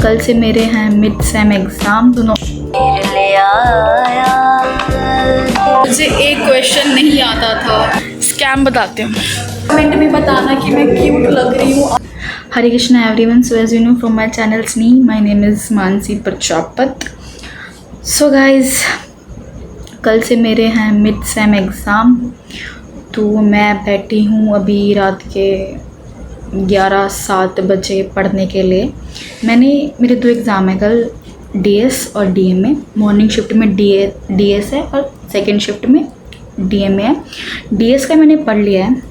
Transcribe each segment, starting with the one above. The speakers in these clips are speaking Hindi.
कल से मेरे हैं मिड सेम एग्ज़ाम दोनों। मुझे एक क्वेश्चन नहीं आता था, स्कैम बताते हूँ। कमेंट में बताना कि मैं क्यूट लग रही हूँ। Hare Krishna everyone, so as you know from my channel स्नी, my name is Mansi Prajapat. So guys, कल से मेरे हैं मिड सेम एग्ज़ाम, तो मैं बैठी हूँ अभी रात के 11-7 बजे पढ़ने के लिए। मेरे 2 एग्ज़ाम है कल, डीएस और डीएमए। मॉर्निंग शिफ्ट में डीएस है और सेकंड शिफ्ट में डीएमए है। डीएस का मैंने पढ़ लिया है,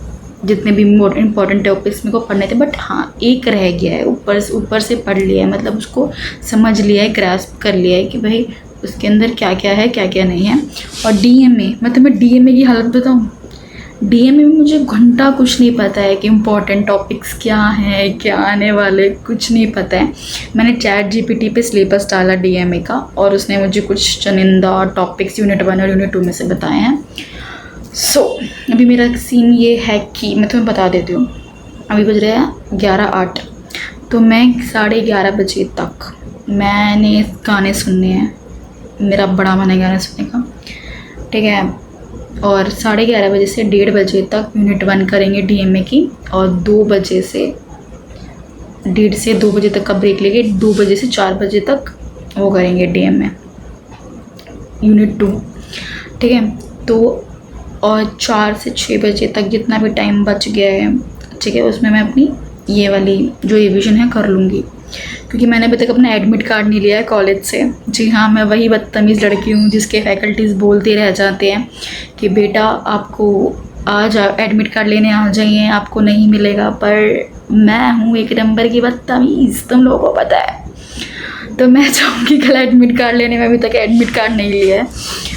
जितने भी इम्पोर्टेंट टॉपिक्स मेरे को पढ़ने थे, बट हाँ एक रह गया है, ऊपर से पढ़ लिया है, मतलब उसको समझ लिया है, ग्रास्प कर लिया है कि भाई उसके अंदर क्या क्या है क्या क्या नहीं है। और डीएमए, मैं तुम्हें डीएमए की हालत बताऊँ, डीएमए में मुझे घंटा कुछ नहीं पता है कि इम्पोर्टेंट टॉपिक्स क्या हैं, क्या आने वाले, कुछ नहीं पता है। मैंने चैट जीपीटी पे सिलेबस डाला डीएमए का, और उसने मुझे कुछ चुनिंदा टॉपिक्स यूनिट 1 और यूनिट 2 में से बताए हैं। सो अभी मेरा सीन ये है कि मैं तुम्हें बता देती हूँ, अभी बज रहे हैं 11:08, तो मैं 11:30 बजे तक मैंने गाने सुनने हैं। मेरा बड़ा मन है गाने सुनने का, ठीक है। और 11:30 बजे से 1:30 बजे तक यूनिट 1 करेंगे डीएमए की, और 2 बजे से 1:30 से 2 बजे तक का ब्रेक लेके 2 बजे से 4 बजे तक वो करेंगे डीएमए यूनिट 2, ठीक है। तो और 4 से 6 बजे तक जितना भी टाइम बच गया है, ठीक है, उसमें मैं अपनी ये वाली जो रिविज़न है कर लूँगी, क्योंकि मैंने अभी तक अपना एडमिट कार्ड नहीं लिया है कॉलेज से। जी हाँ, मैं वही बदतमीज़ लड़की हूँ जिसके फैकल्टीज़ बोलते रह जाते हैं कि बेटा आपको आज एडमिट कार्ड लेने आ जाइए, आपको नहीं मिलेगा। पर मैं हूँ एक नंबर की बदतमीज़, तुम लोगों को पता है। तो मैं चाहूँगी कल एडमिट कार्ड लेने में, अभी तक एडमिट कार्ड नहीं लिया है।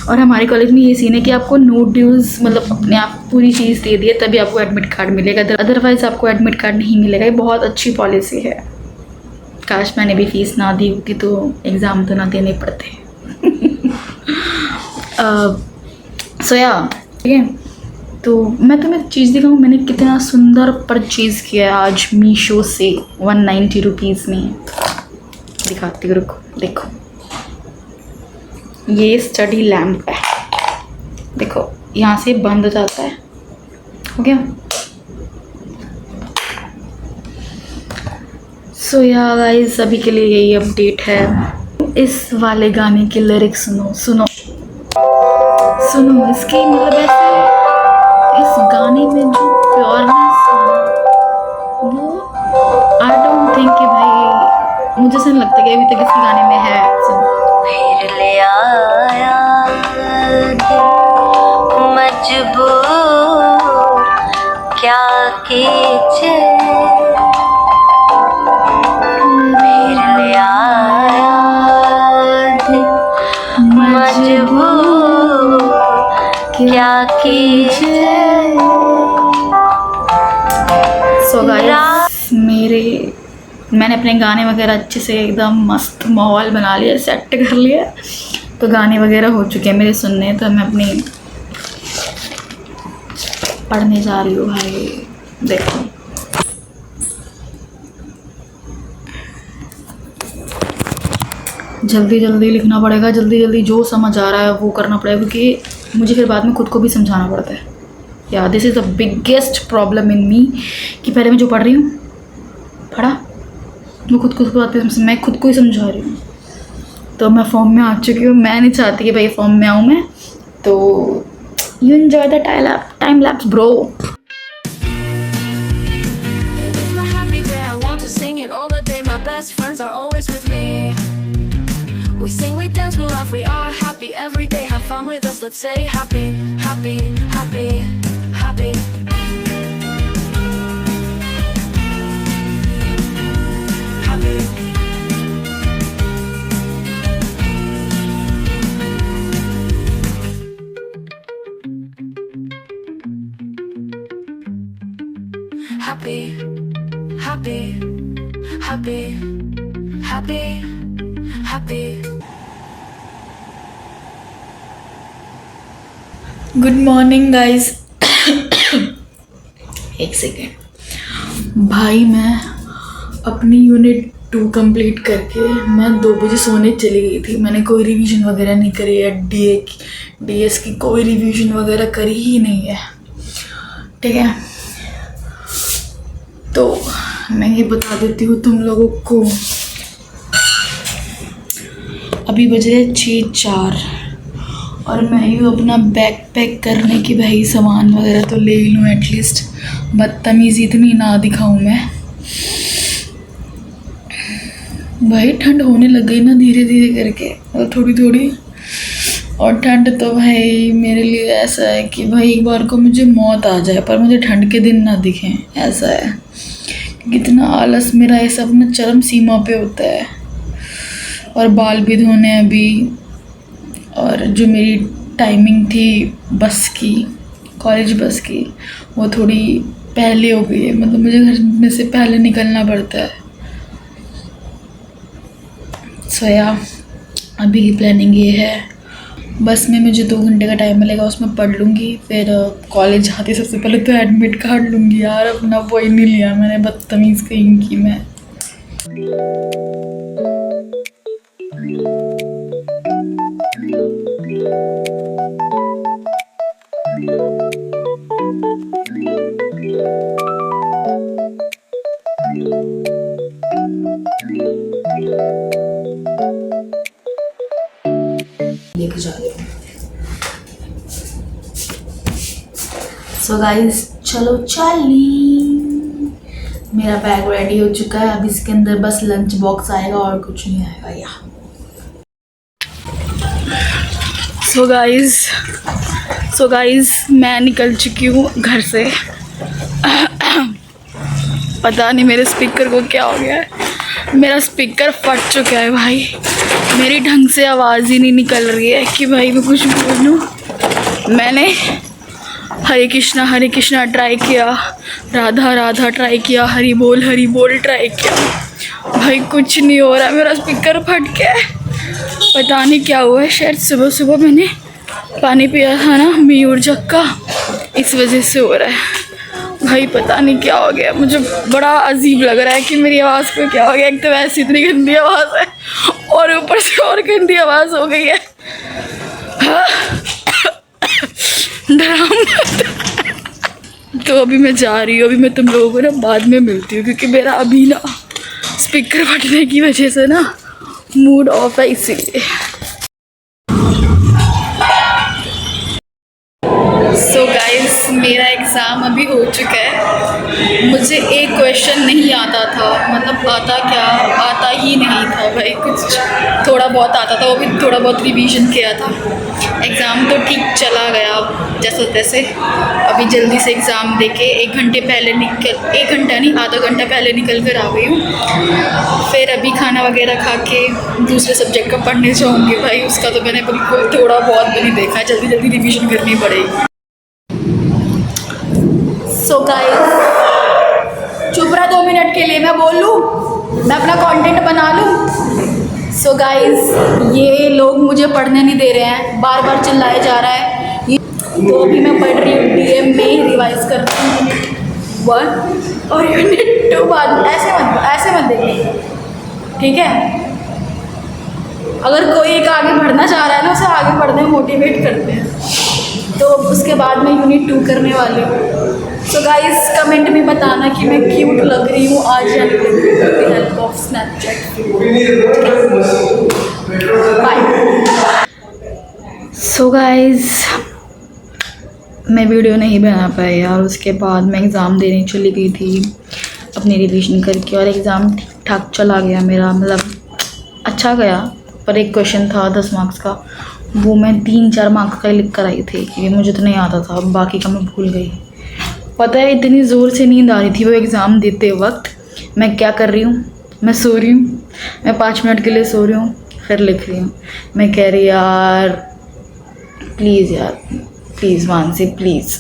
और हमारे कॉलेज में ये सीन है कि आपको नो ड्यूज़, मतलब अपने आप पूरी चीज़ दे दिए तभी आपको एडमिट कार्ड मिलेगा, अदरवाइज़ आपको एडमिट कार्ड नहीं मिलेगा। ये बहुत अच्छी पॉलिसी है। काश मैंने भी फीस ना दी होती तो एग्ज़ाम तो ना देने पड़ते। सो या, ठीक है। तो मैं तुम्हें चीज़ दिखाऊँ, मैंने कितना सुंदर परचेज़ किया है आज मीशो से 190 रुपीज़ में। दिखाती हूँ, रुको, देखो, ये स्टडी लैम्प है, देखो यहाँ से बंद हो जाता है, हो गया। सो या गाइस, अभी के लिए यही अपडेट है। इस वाले गाने के लिरिक्स सुनो सुनो सुनो, इसकी मतलब ऐसे, इस गाने में जो प्योरनेस है वो, आई डोंट थिंक कि भाई, मुझे ऐसा लगता है कि अभी तक इस गाने में है। फिर ले आया मजबूर, क्या कीजिए, मजबूर क्या कीजिए। सो गाइस, मैंने अपने गाने वगैरह अच्छे से एकदम मस्त माहौल बना लिया, सेट कर लिया, तो गाने वगैरह हो चुके हैं मेरे सुनने। तो मैं अपनी पढ़ने जा रही हूँ भाई, देखो। जल्दी जल्दी लिखना पड़ेगा, जल्दी जल्दी जो समझ आ रहा है वो करना पड़ेगा, क्योंकि मुझे फिर बाद में खुद को भी समझाना पड़ता है। Yeah this is the biggest problem in me, कि पहले मैं जो पढ़ रही हूँ, पढ़ा, मैं खुद को ही समझा रही हूँ। तो मैं फॉर्म में आ चुकी हूँ, मैं नहीं चाहती कि भाई फॉर्म में आऊँ मैं। तो you enjoy the time lapse bro. We sing, we dance, we laugh, we are happy every day. Have fun with us, let's say happy, happy, happy, happy. Happy. Happy, happy, happy, happy, happy. Good morning guys. एक सेकेंड भाई, मैं अपनी यूनिट 2 कंप्लीट करके मैं 2 बजे सोने चली गई थी। मैंने कोई रिवीजन वगैरह नहीं करी है, डीएस की कोई रिवीजन वगैरह करी ही नहीं है, ठीक है। तो मैं ये बता देती हूँ तुम लोगों को, अभी बज रहे 6:04 और मैं यूँ अपना बैग पैक करने की भाई सामान वगैरह तो ले ही लूँ एटलीस्ट, बदतमीज़ी इतनी ना दिखाऊँ मैं। भाई ठंड होने लग गई ना धीरे धीरे करके, और थोड़ी थोड़ी, और ठंड तो भाई मेरे लिए ऐसा है कि भाई एक बार को मुझे मौत आ जाए पर मुझे ठंड के दिन ना दिखें, ऐसा है। कितना आलस मेरा ऐसा अपना चरम सीमा पे होता है। और बाल भी धोने अभी, और जो मेरी टाइमिंग थी बस की, कॉलेज बस की, वो थोड़ी पहले हो गई है, मतलब मुझे घर में से पहले निकलना पड़ता है। सोया अभी की प्लानिंग ये है, बस में मुझे 2 घंटे का टाइम मिलेगा, उसमें पढ़ लूँगी, फिर कॉलेज जाती सबसे पहले तो एडमिट कार्ड लूँगी। यार अपना वही नहीं लिया मैंने, बदतमीज़ कहीं की मैं। लेके जा रही हूँ। सो गाइस चलो चली, मेरा बैग रेडी हो चुका है, अब इसके अंदर बस लंच बॉक्स आएगा और कुछ नहीं आएगा यहाँ। सो गाइस मैं निकल चुकी हूँ घर से। पता नहीं मेरे स्पीकर को क्या हो गया है, मेरा स्पीकर फट चुका है भाई, मेरी ढंग से आवाज़ ही नहीं निकल रही है कि भाई मैं कुछ बोलूँ। मैंने हरे कृष्णा ट्राई किया, राधा राधा ट्राई किया, हरि बोल ट्राई किया, भाई कुछ नहीं हो रहा, मेरा स्पीकर फट गया है। पता नहीं क्या हुआ है, शायद सुबह सुबह मैंने पानी पिया था ना मयूर जग का, इस वजह से हो रहा है भाई। पता नहीं क्या हो गया, मुझे बड़ा अजीब लग रहा है कि मेरी आवाज़ को क्या हो गया। एक तो वैसे इतनी गंदी आवाज़ है और ऊपर से और गंदी आवाज़ हो गई है। तो अभी मैं जा रही हूँ, अभी मैं तुम लोगों को ना बाद में मिलती हूँ, क्योंकि मेरा अभी ना स्पीकर फटने की वजह से ना मूड ऑफ है, इसीलिए। सो गाइस मेरा एग्ज़ाम अभी हो चुका है। मुझे एक क्वेश्चन नहीं आता था, मतलब आता ही नहीं था भाई, कुछ थोड़ा बहुत आता था, वो भी थोड़ा बहुत रिवीजन किया था। एग्ज़ाम तो ठीक चला गया जैसे तैसे। अभी जल्दी से एग्ज़ाम देके 1 घंटे पहले 1 घंटा नहीं, आधा घंटा पहले निकल कर आ गई हूँ। फिर अभी खाना वगैरह खा के दूसरे सब्जेक्ट का पढ़ने जाऊँगी भाई, उसका तो मैंने बिल्कुल थोड़ा बहुत भी नहीं देखा है, जल्दी जल्दी रिवीजन करनी पड़ेगी। सो गाइस चुप रहा 2 मिनट के लिए, मैं बोल लूँ, मैं अपना कंटेंट बना लूँ। सो गाइस ये लोग मुझे पढ़ने नहीं दे रहे हैं, बार बार चिल्लाया जा रहा है। तो अभी मैं पढ़ रही हूँ, डीएम में ही रिवाइज कर रही हूँ यूनिट 1 और यूनिट 2 बाद। ऐसे मत देखिए, ठीक है। अगर कोई एक आगे बढ़ना चाह रहा है ना, उसे आगे बढ़ने में मोटिवेट करते हैं। तो उसके बाद मैं यूनिट 2 करने वाली हूँ। सो गाइस कमेंट में बताना कि मैं क्यूट लग रही हूँ आज या नहीं लग रही हूँ, help of Snapchat. Bye. So guys मैं वीडियो नहीं बना पाई यार, उसके बाद मैं एग्ज़ाम देने चली गई थी अपनी रिवीजन करके, और एग्ज़ाम ठीक ठाक चला गया मेरा, मतलब अच्छा गया। पर एक क्वेश्चन था 10 मार्क्स का, वो मैं 3-4 मार्क्स का ही लिख कर आई थी, क्योंकि मुझे तो नहीं आता था, बाकी का मैं भूल गई। पता है इतनी ज़ोर से नींद आ रही थी वो एग्ज़ाम देते वक्त। मैं क्या कर रही हूँ, मैं सो रही हूँ, मैं 5 मिनट के लिए सो रही हूँ, फिर लिख रही हूँ। मैं कह रही यार प्लीज़ मानसी प्लीज़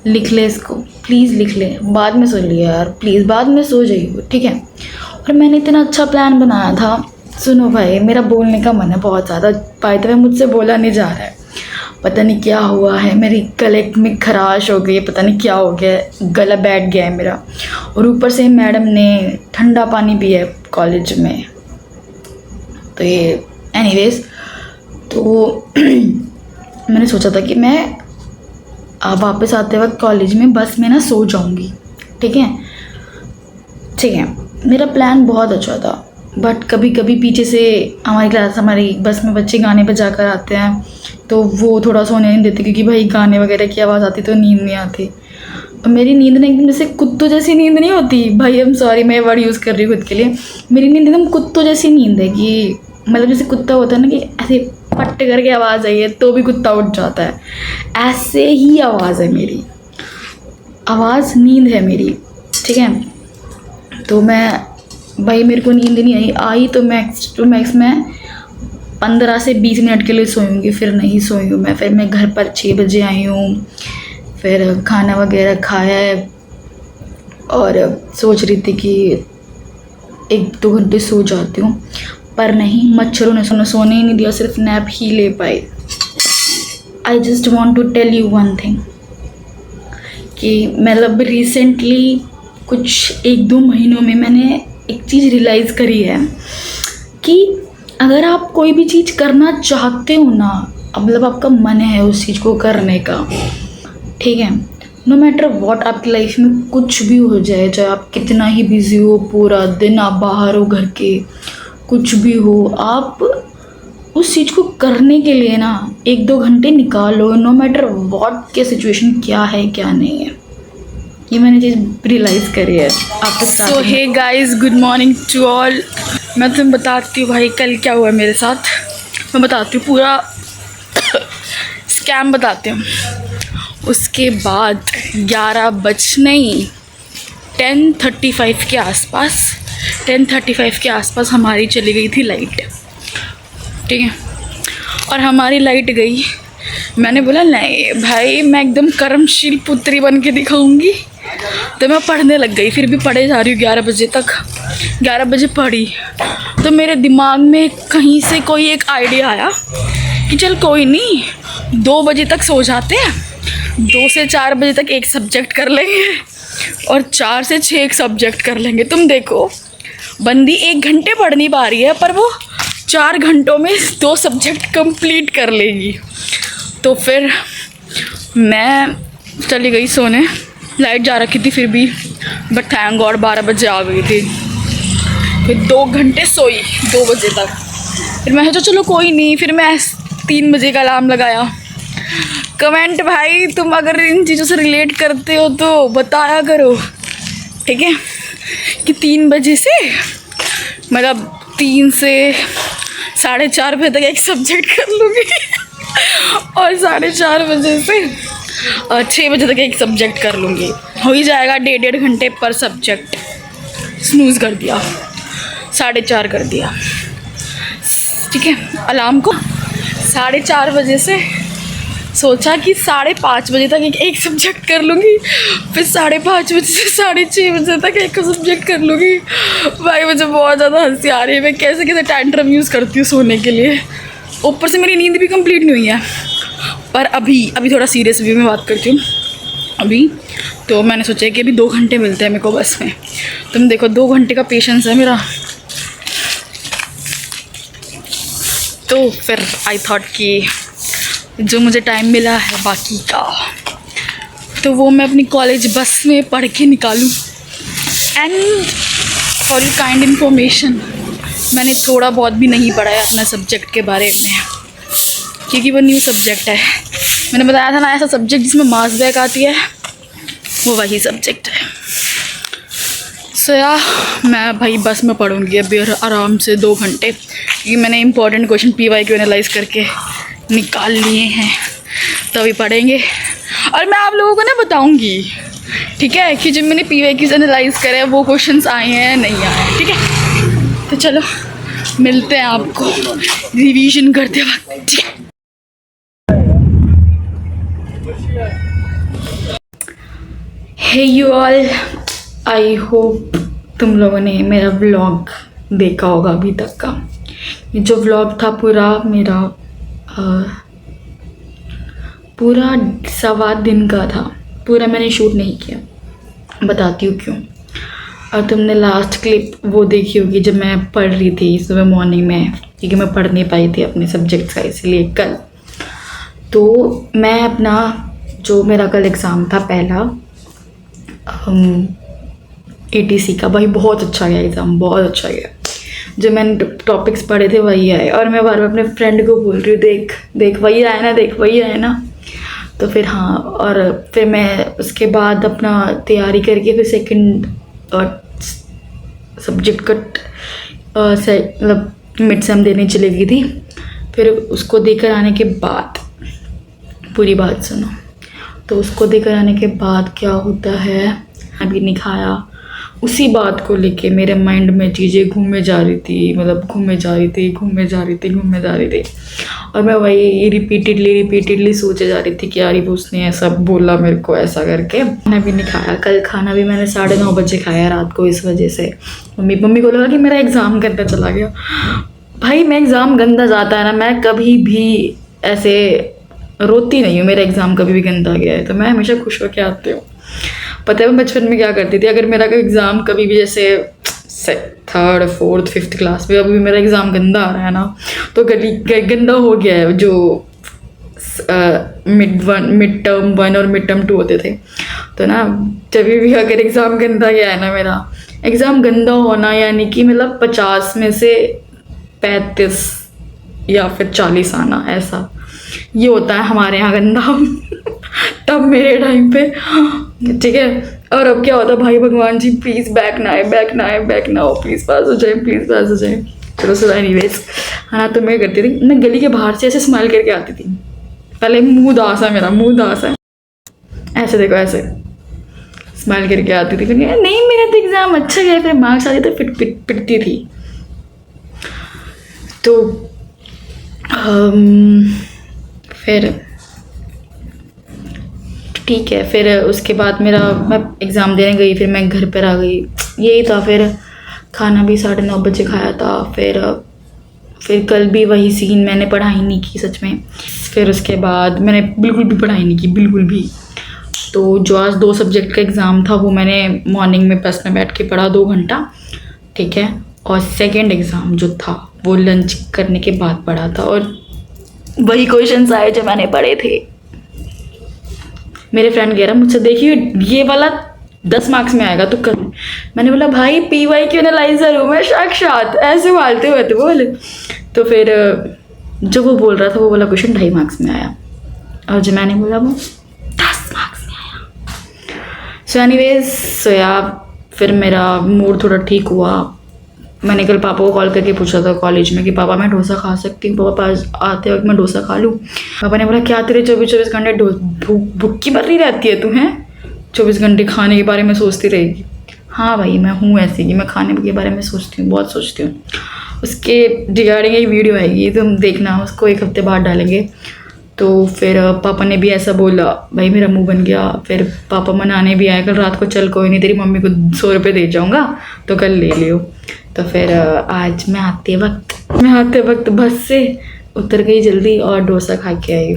लिख ले इसको, प्लीज़ लिख ले, बाद में सो लिया यार, प्लीज़ बाद में सो जाइए, ठीक है। और मैंने इतना अच्छा प्लान बनाया था। सुनो भाई, मेरा बोलने का मन है बहुत ज़्यादा, बाय द वे मुझसे बोला नहीं जा रहा है। पता नहीं क्या हुआ है, मेरी गले में खराश हो गई है, पता नहीं क्या हो गया है, गला बैठ गया है मेरा। और ऊपर से मैडम ने ठंडा पानी पिया है कॉलेज में। तो ये एनीवेज, तो मैंने सोचा था कि मैं वापस आते वक्त कॉलेज में बस में ना सो जाऊंगी। ठीक है, मेरा प्लान बहुत अच्छा था, बट कभी कभी पीछे से हमारी बस में बच्चे गाने बजा कर आते हैं, तो वो थोड़ा सोने नहीं देते, क्योंकि भाई गाने वगैरह की आवाज़ आती तो नींद नहीं आती। और मेरी नींद ना एकदम जैसे कुत्तों जैसी नींद नहीं होती भाई, I'm सॉरी मैं वर्ड यूज़ कर रही हूँ खुद के लिए। मेरी नींद एकदम कुत्तों जैसी नींद है, कि मतलब जैसे कुत्ता होता है ना कि ऐसे पट करके आवाज़ आई है तो भी कुत्ता उठ जाता है, ऐसे ही आवाज़ है मेरी, आवाज़ नींद है मेरी। ठीक है, तो भाई मेरे को नींद नहीं आई तो मैक्स टू मैक्स मैं 15 से 20 मिनट के लिए सोऊंगी, फिर नहीं सोई हूँ मैं। फिर मैं घर पर 6 बजे आई हूँ, फिर खाना वगैरह खाया है और सोच रही थी कि 1-2 घंटे सो जाती हूँ, पर नहीं, मच्छरों ने सोने ही नहीं दिया, सिर्फ नैप ही ले पाई। I just want to tell you one thing, कि मतलब रिसेंटली कुछ 1-2 महीनों में मैंने एक चीज़ रियलाइज़ करी है कि अगर आप कोई भी चीज़ करना चाहते हो ना, मतलब आपका मन है उस चीज़ को करने का, ठीक है, नो मैटर व्हाट, आपकी लाइफ में कुछ भी हो जाए, चाहे आप कितना ही बिजी हो, पूरा दिन आप बाहर हो घर के, कुछ भी हो, आप उस चीज़ को करने के लिए ना 1-2 घंटे निकालो, नो मैटर व्हाट के सिचुएशन क्या है क्या नहीं है। ये मैंने चीज़ रियलाइज़ करी है after starting. So hey guys, good morning to all. मैं तुम्हें बताती हूँ भाई कल क्या हुआ मेरे साथ, मैं बताती हूँ, पूरा स्कैम बताती हूँ। उसके बाद 10:35 के आसपास 10:35 के आसपास हमारी चली गई थी लाइट। ठीक है, और हमारी लाइट गई, मैंने बोला नहीं भाई मैं एकदम कर्मशील पुत्री बन के दिखाऊंगी, तो मैं पढ़ने लग गई। फिर भी पढ़े जा रही हूँ 11 बजे तक, 11 बजे पढ़ी, तो मेरे दिमाग में कहीं से कोई एक आइडिया आया कि चल कोई नहीं 2 बजे तक सो जाते हैं, 2 से 4 बजे तक एक सब्जेक्ट कर लेंगे और 4 से 6 एक सब्जेक्ट कर लेंगे। तुम देखो बंदी 1 घंटे पढ़ नहीं पा रही है, पर वो 4 घंटों में 2 सब्जेक्ट कंप्लीट कर लेगी। तो फिर मैं चली गई सोने, लाइट जा रखी थी फिर भी, बट थैंक गॉड 12 बजे आ गई थी। फिर 2 घंटे सोई 2 बजे तक, फिर मैं सोचा चलो कोई नहीं, फिर मैं 3 बजे का अलार्म लगाया। कमेंट भाई तुम अगर इन चीज़ों से रिलेट करते हो तो बताया करो, ठीक है, कि 3 बजे से मतलब 3 से 4:30 बजे तक एक सब्जेक्ट कर लूँगी और 4:30 बजे से 6 बजे तक एक सब्जेक्ट कर लूँगी, हो ही जाएगा 1.5 घंटे पर सब्जेक्ट। स्नूज़ कर दिया, 4:30 कर दिया, ठीक है, अलार्म को 4:30 बजे से सोचा कि 5:30 बजे तक एक सब्जेक्ट कर लूँगी, फिर 5:30 बजे से 6:30 बजे तक एक सब्जेक्ट कर लूँगी। भाई मुझे बहुत ज़्यादा हंसी आ रही है, मैं कैसे कैसे टैंट्रम यूज़ करती हूँ सोने के लिए, ऊपर से मेरी नींद भी कंप्लीट नहीं हुई है। पर अभी थोड़ा सीरियस वे में बात करती हूँ। अभी तो मैंने सोचा कि अभी 2 घंटे मिलते हैं मेरे को बस में, तुम देखो 2 घंटे का पेशेंस है मेरा। तो फिर आई थॉट कि जो मुझे टाइम मिला है बाकी का, तो वो मैं अपनी कॉलेज बस में पढ़ के निकालूं। And for you kind information, मैंने थोड़ा बहुत भी नहीं पढ़ा है अपना सब्जेक्ट के बारे में, क्योंकि वो न्यू सब्जेक्ट है। मैंने बताया था ना, ऐसा सब्जेक्ट जिसमें मार्क्स बैक आती है, वो वही सब्जेक्ट है। सो मैं भाई बस में पढ़ूंगी अभी आराम से 2 घंटे, क्योंकि मैंने इंपॉर्टेंट क्वेश्चन PYQ एनालाइज करके निकाल लिए हैं, तभी पढ़ेंगे। और मैं आप लोगों को ना बताऊंगी, ठीक है, कि जब मैंने PYQ एनालाइज करे वो क्वेश्चंस आए हैं नहीं आए, ठीक है। तो चलो मिलते हैं आपको रिवीजन करते वक्त, ठीक है। हे यू ऑल, आई होप तुम लोगों ने मेरा व्लॉग देखा होगा अभी तक का। ये जो व्लॉग था पूरा मेरा पूरा 7.25 दिन का था, पूरा मैंने शूट नहीं किया। बताती हूँ क्यों। और तुमने लास्ट क्लिप वो देखी होगी जब मैं पढ़ रही थी सुबह मॉर्निंग में, क्योंकि मैं पढ़ नहीं पाई थी अपने सब्जेक्ट्स का, इसलिए कल। तो मैं अपना जो मेरा कल एग्ज़ाम था पहला ATC का, भाई बहुत अच्छा गया एग्ज़ाम, बहुत अच्छा गया। जो मैंने टॉपिक्स पढ़े थे वही आए, और मैं बार बार अपने फ्रेंड को बोल रही हूँ देख देख वही आया ना, देख वही आया ना। तो फिर हाँ, और फिर मैं उसके बाद अपना तैयारी करके फिर सेकंड सब्जेक्ट का मतलब मिड सेम देने चली गई थी। फिर उसको देकर आने के बाद, पूरी बात सुनो, तो उसको देकर आने के बाद क्या होता है, अभी नहीं खाया, उसी बात को लेके मेरे माइंड में चीज़ें घूमे जा रही थी, मतलब घूमे जा रही थी। और मैं वही रिपीटेडली सोचे जा रही थी कि यार ये उसने ऐसा बोला मेरे को, ऐसा करके। खाना भी नहीं खाया, कल खाना भी मैंने 9:30 बजे खाया रात को, इस वजह से मम्मी को लगा कि मेरा एग्ज़ाम गंदा चला गया। भाई मैं एग्ज़ाम गंदा जाता है ना, मैं कभी भी ऐसे रोती नहीं हूँ, मेरा एग्ज़ाम कभी भी गंदा गया है तो मैं हमेशा खुश होकर आती हूँ। पता है मैं बचपन में क्या करती थी, अगर मेरा कोई एग्ज़ाम कभी भी जैसे 3rd 4th 5th क्लास में अभी मेरा एग्ज़ाम गंदा आ रहा है ना, तो गंदा हो गया है, जो मिड टर्म 1 और मिड टर्म 2 होते थे, तो ना जब भी अगर एग्ज़ाम गंदा गया है ना, मेरा एग्ज़ाम गंदा होना यानी कि मतलब 50 में से 35 या फिर 40 आना, ऐसा ये होता है हमारे यहाँ गंदा तब मेरे टाइम पे, ठीक है। और अब क्या होता है, भाई भगवान जी प्लीज़ बैक ना हो, प्लीज़ पास हो जाए। चलो सो एनीवेज, हाँ तो मैं करती थी, मैं गली के बाहर से ऐसे स्माइल करके आती थी। पहले मुंह दास है, ऐसे देखो, ऐसे स्माइल करके आती थी। फिर नहीं मेरा तो एग्ज़ाम अच्छा गया, फिर मार्क्स आते तो पिटती थी। तो फिर ठीक है, फिर उसके बाद मैं एग्ज़ाम देने गई, फिर मैं घर पर आ गई, यही था। फिर खाना भी 9:30 बजे खाया था। फिर कल भी वही सीन, मैंने पढ़ाई नहीं की सच में। फिर उसके बाद मैंने बिल्कुल भी पढ़ाई नहीं की, बिल्कुल भी। तो जो आज 2 सब्जेक्ट का एग्ज़ाम था वो मैंने मॉर्निंग में बस में बैठ के पढ़ा 2 घंटा, ठीक है। और सेकेंड एग्ज़ाम जो था वो लंच करने के बाद पढ़ा था, और वही क्वेश्चंस आए जो मैंने पढ़े थे। मेरे फ्रेंड कह रहा मुझसे, देखिए ये वाला 10 मार्क्स में आएगा तो कर। मैंने बोला भाई PYQ एनालाइजर हूँ मैं, साक्षात ऐसे मारते हुए तो बोले। तो फिर जो वो बोल रहा था वो वाला क्वेश्चन 2.5 मार्क्स में आया, और जो मैंने बोला वो 10 मार्क्स में आया। सो एनीवेज फिर मेरा मूड थोड़ा ठीक हुआ। मैंने कल पापा को कॉल करके पूछा था कॉलेज में कि पापा मैं डोसा खा सकती हूँ, पापा पास आते वक्त मैं डोसा खा लूँ। पापा ने बोला क्या तेरे 24 घंटे भूखी मर रही रहती है तू, हैं 24 घंटे खाने के बारे में सोचती रहेगी। हाँ भाई मैं हूँ ऐसी कि मैं खाने के बारे में सोचती हूँ, बहुत सोचती हूँ। उसके रिगार्डिंग एक वीडियो आएगी, तुम देखना, उसको 1 हफ्ते बाद डालेंगे। तो फिर पापा ने भी ऐसा बोला, भाई मेरा मुंह बन गया। फिर पापा मनाने भी आए कल रात को, चल कोई नहीं तेरी मम्मी को 100 रुपये दे जाऊँगा तो कल ले लियो। तो फिर आज मैं आते वक्त बस से उतर गई जल्दी और डोसा खा के आई।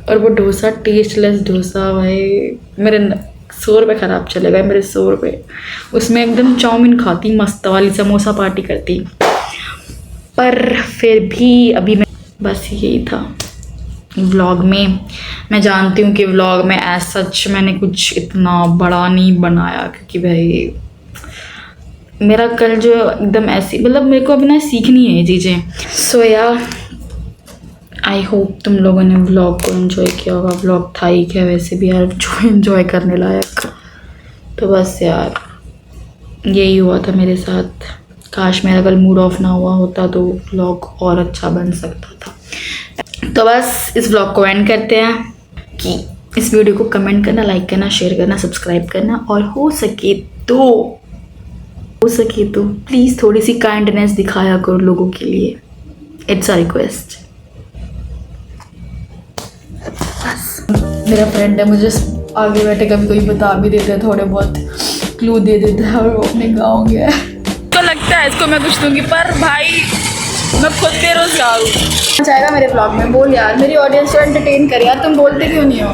और वो डोसा टेस्टलेस डोसा, भाई मेरे 100 रुपये ख़राब चले गए, मेरे 100 रुपये। उसमें एकदम चाउमीन खाती मस्त वाली, समोसा पार्टी करती। पर फिर भी अभी मैं, बस यही था व्लॉग में। मैं जानती हूँ कि व्लॉग में एज सच मैंने कुछ इतना बड़ा नहीं बनाया, क्योंकि भाई मेरा कल जो एकदम ऐसी, मतलब मेरे को अभी ना सीखनी है ये चीज़ें। सो यार आई होप तुम लोगों ने व्लॉग को एंजॉय किया होगा। व्लॉग था ही क्या वैसे भी यार, जो एंजॉय करने लायक। तो बस यार यही हुआ था मेरे साथ। काश मेरा कल मूड ऑफ ना हुआ होता तो व्लॉग और अच्छा बन सकता था। तो बस इस व्लॉग को एंड करते हैं कि इस वीडियो को कमेंट करना, लाइक करना, शेयर करना, सब्सक्राइब करना, और हो सके तो प्लीज़ थोड़ी सी काइंडनेस दिखाया करो लोगों के लिए, इट्स अ रिक्वेस्ट। बस मेरा फ्रेंड है, मुझे आगे बैठे कभी कोई बता भी देता है, थोड़े बहुत क्लू दे देता है, और वो अपने गाँव गया है तो लगता है इसको मैं कुछ दूंगी, पर भाई मैं खुद बेरोजगार हूँ। जाएगा मेरे ब्लॉग में, बोल यार मेरी ऑडियंस को एंटरटेन कर यार, तुम बोलते क्यों नहीं हो?